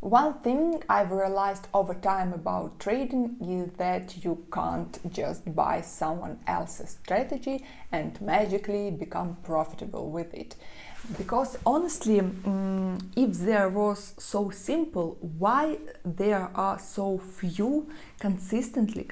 One thing I've realized over time about trading is that you can't just buy someone else's strategy and magically become profitable with it. Because honestly, if there was so simple, why there are so few consistently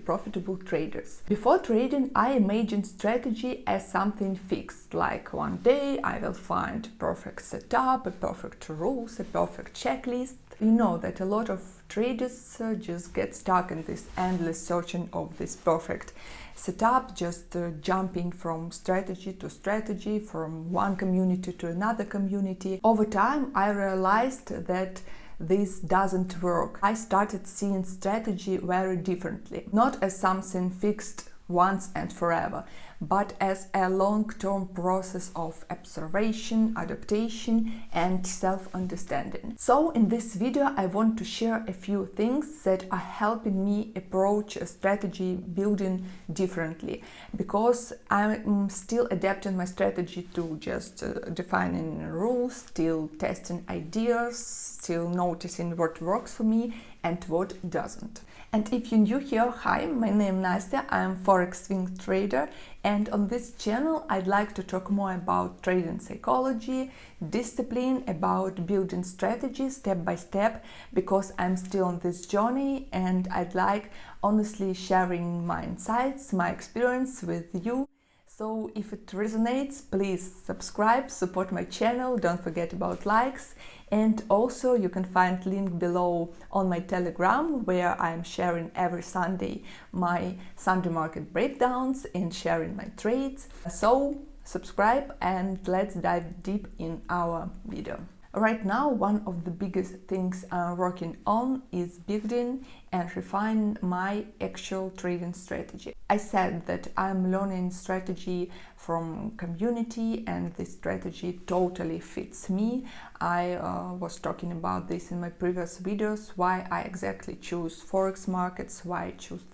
profitable traders? Before trading, I imagined strategy as something fixed, like one day I will find perfect setup, a perfect rules, a perfect checklist. You know that a lot of traders just get stuck in this endless searching of this perfect setup, just jumping from strategy to strategy, from one community to another community. Over time, I realized that this doesn't work. I started seeing strategy very differently, not as something fixed once and forever, but as a long-term process of observation, adaptation and self-understanding. So in this video I want to share a few things that are helping me approach a strategy building differently, because I'm still adapting my strategy to just defining rules, still testing ideas, still noticing what works for me and what doesn't. And if you're new here, hi, my name is Nastya, I'm Forex swing trader, and on this channel I'd like to talk more about trading psychology, discipline, about building strategy step by step, because I'm still on this journey and I'd like honestly sharing my insights, my experience with you. So if it resonates, please subscribe, support my channel, don't forget about likes, and also you can find link below on my Telegram, where I'm sharing every Sunday my Sunday market breakdowns and sharing my trades. So subscribe and let's dive deep in our video. Right now, one of the biggest things I'm working on is building and refining my actual trading strategy. I said that I'm learning strategy from community and this strategy totally fits me. I was talking about this in my previous videos, why I exactly choose Forex markets, why I choose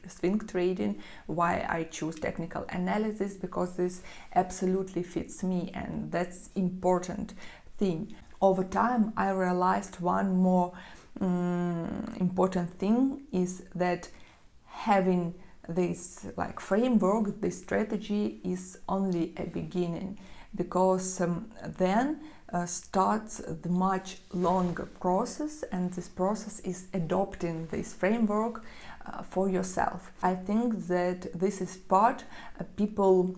swing trading, why I choose technical analysis, because this absolutely fits me and that's important thing. Over time, I realized one more important thing is that having this framework, this strategy is only a beginning, because then starts the much longer process, and this process is adopting this framework for yourself. I think that this is part people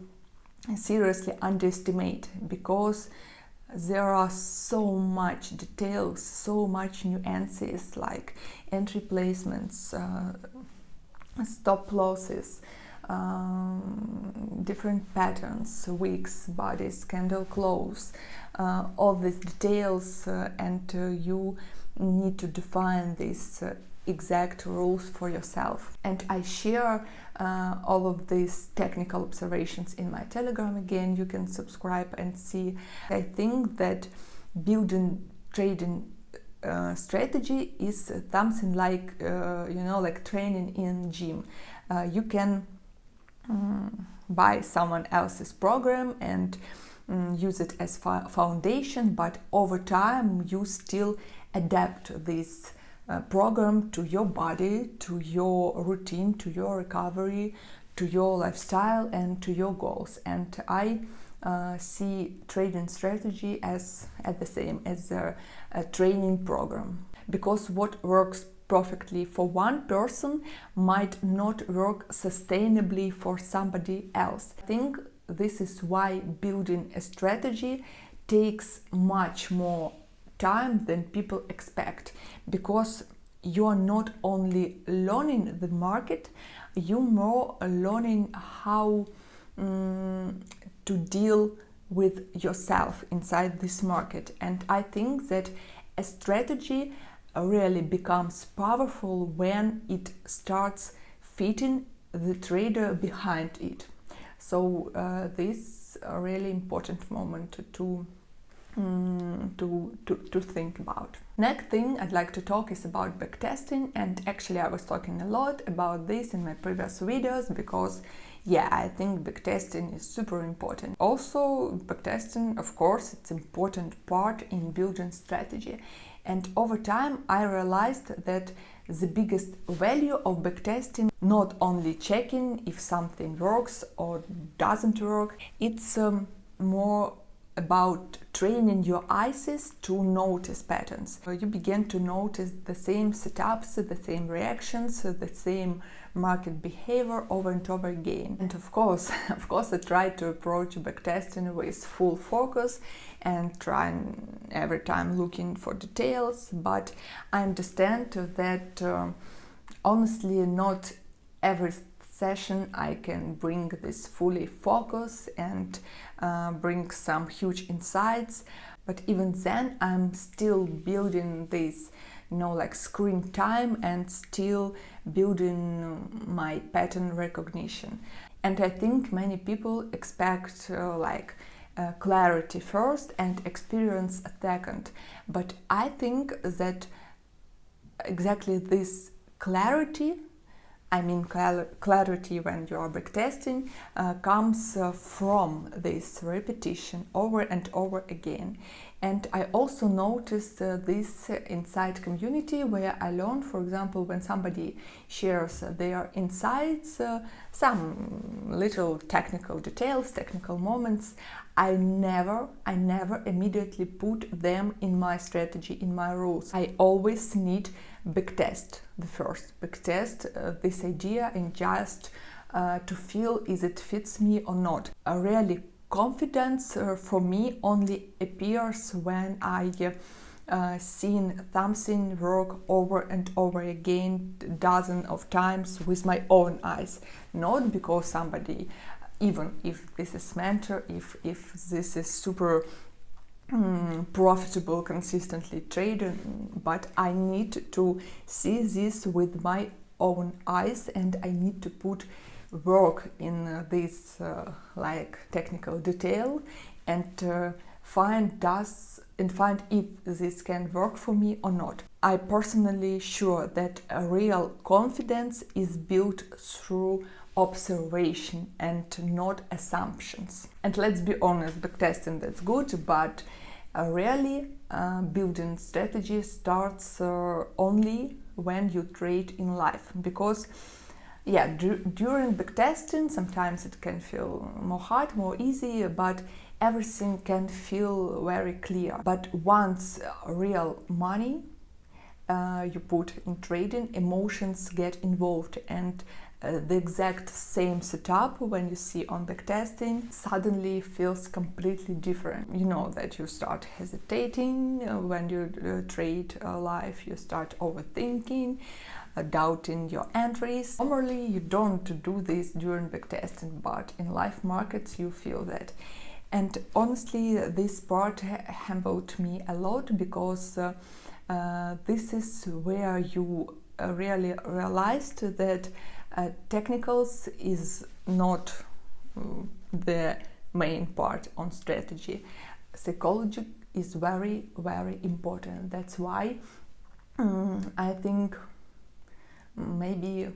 seriously underestimate, because there are so much details, so much nuances, like entry placements, stop losses, different patterns, wicks, bodies, candle close, all these details, and you need to define these exact rules for yourself. And I share all of these technical observations in my Telegram. Again, you can subscribe and see. I think that building trading strategy is something like like training in gym. You can buy someone else's program and use it as foundation, but over time you still adapt this program to your body, to your routine, to your recovery, to your lifestyle and to your goals. And I see trading strategy as the same as a training program, because what works perfectly for one person might not work sustainably for somebody else. I think this is why building a strategy takes much more time than people expect, because you are not only learning the market, you're more learning how to deal with yourself inside this market. And I think that a strategy really becomes powerful when it starts fitting the trader behind it. So this is a really important moment to think about. Next thing I'd like to talk is about backtesting, and actually I was talking a lot about this in my previous videos, because yeah, I think backtesting is super important. Also, backtesting, of course, it's an important part in building strategy. And over time, I realized that the biggest value of backtesting, not only checking if something works or doesn't work, it's more about training your eyes to notice patterns. You begin to notice the same setups, the same reactions, the same market behavior over and over again. And of course, I try to approach backtesting with full focus and trying every time looking for details, but I understand that honestly not every session I can bring this fully focus and bring some huge insights, but even then I'm still building this, like screen time and still building my pattern recognition. And I think many people expect clarity first and experience second, but I think that exactly this clarity, clarity when you are backtesting, comes from this repetition over and over again. And I also noticed this inside community where I learned, for example, when somebody shares their insights, some little technical details, technical moments, I never immediately put them in my strategy, in my rules. I always need backtest this idea and just to feel is it fits me or not. Really, confidence for me only appears when I seen something work over and over again dozens of times with my own eyes, not because somebody, even if this is mentor, if this is super profitable, consistently trading, but I need to see this with my own eyes and I need to put work in this technical detail and find if this can work for me or not. I personally sure that a real confidence is built through observation and not assumptions. And let's be honest, backtesting that's good, but really building strategy starts only when you trade in life, because during backtesting sometimes it can feel more hard, more easy, but everything can feel very clear. But once real money you put in trading, emotions get involved, and the exact same setup when you see on backtesting suddenly feels completely different. You know that you start hesitating when you trade live, you start overthinking, doubting your entries. Normally you don't do this during backtesting, but in live markets you feel that. And honestly, this part humbled me a lot, because this is where you really realized that technicals is not the main part on strategy. Psychology is very, very important. That's why I think maybe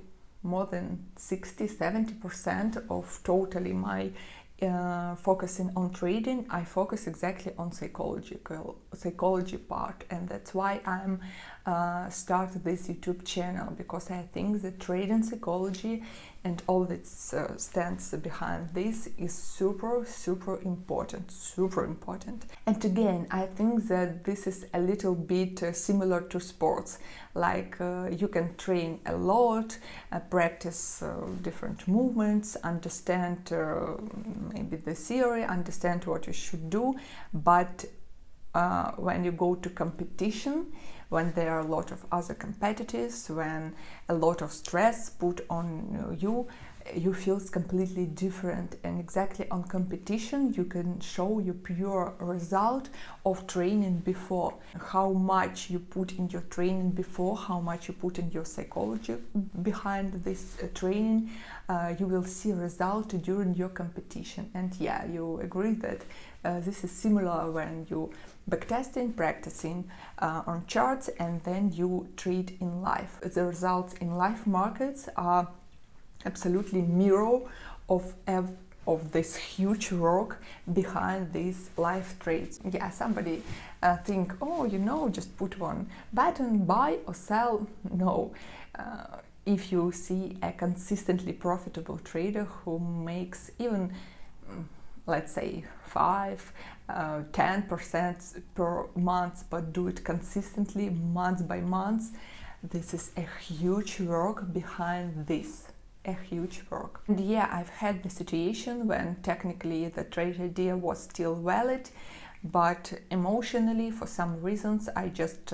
more than 60-70% of totally my focusing on trading, I focus exactly on psychology part, and that's why I'm started this YouTube channel, because I think that trading psychology and all that stands behind this is super important. And again, I think that this is a little bit similar to sports. You can train a lot, practice different movements, understand maybe the theory, understand what you should do, but when you go to competition, when there are a lot of other competitors, when a lot of stress put on you, you feel completely different. And exactly on competition you can show your pure result of training before. How much you put in your training before, how much you put in your psychology behind this training, you will see result during your competition. And you agree that this is similar when you backtesting, practicing on charts, and then you trade in live. The results in live markets are absolutely mirror of of this huge work behind these live trades. Yeah, somebody think, oh, you know, just put one button, buy or sell. No. If you see a consistently profitable trader who makes even, let's say, 10% per month, but do it consistently, month by month, this is a huge work behind this. A huge work. And yeah, I've had the situation when technically the trade idea was still valid, but emotionally, for some reasons, I just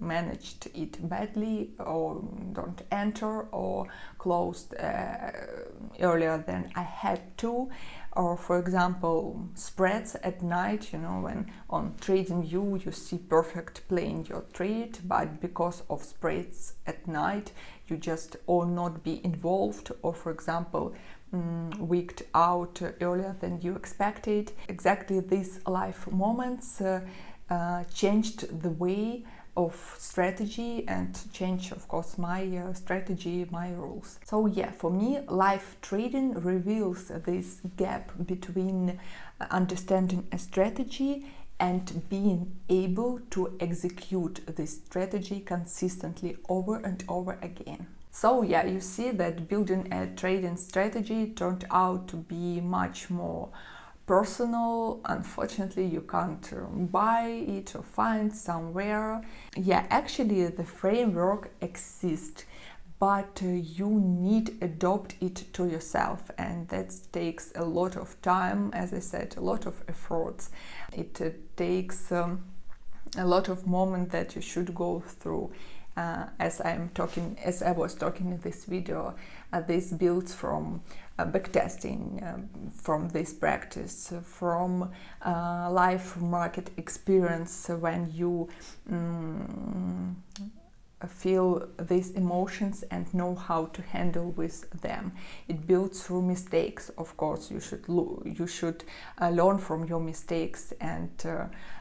managed it badly, or don't enter, or closed earlier than I had to. Or for example, spreads at night, you know, when on TradingView you see perfect playing your trade, but because of spreads at night, you just or not be involved, or for example, wicked out earlier than you expected. Exactly these live moments changed the way of strategy and change, of course, my strategy, my rules. So yeah, for me, live trading reveals this gap between understanding a strategy and being able to execute this strategy consistently over and over again. So yeah, you see that building a trading strategy turned out to be much more personal. Unfortunately, you can't buy it or find somewhere. Yeah, actually the framework exists, but you need adopt it to yourself, and that takes a lot of time, as I said, a lot of efforts. It takes a lot of moments that you should go through. As I was talking in this video, this builds from backtesting, from this practice, from live market experience when you feel these emotions and know how to handle with them. It builds through mistakes. Of course, you should learn from your mistakes, and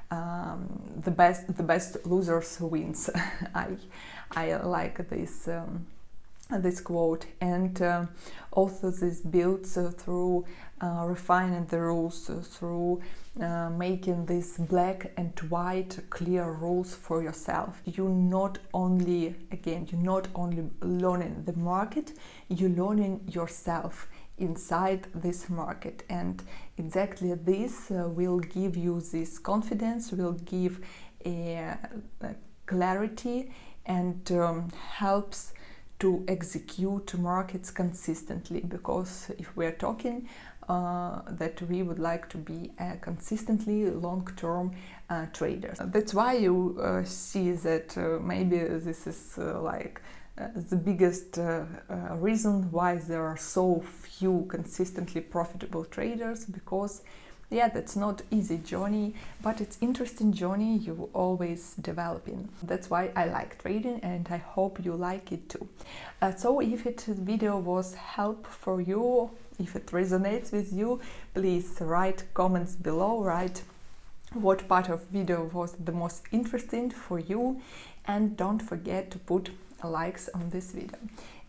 the best losers wins. I like this quote. And also this builds through refining the rules, through making this black and white clear rules for yourself. You're not only learning the market, you're learning yourself inside this market, and exactly this will give you this confidence, will give a clarity, and helps to execute markets consistently. Because if we're talking that we would like to be a consistently long-term traders, that's why you see that maybe this is the biggest reason why there are so few consistently profitable traders, because yeah, that's not easy journey, but it's interesting journey you always developing. That's why I like trading, and I hope you like it too. So if this video was help for you, if it resonates with you, please write comments below, write what part of video was the most interesting for you, and don't forget to put likes on this video.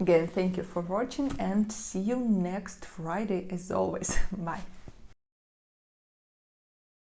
Again, thank you for watching, and see you next Friday as always. Bye.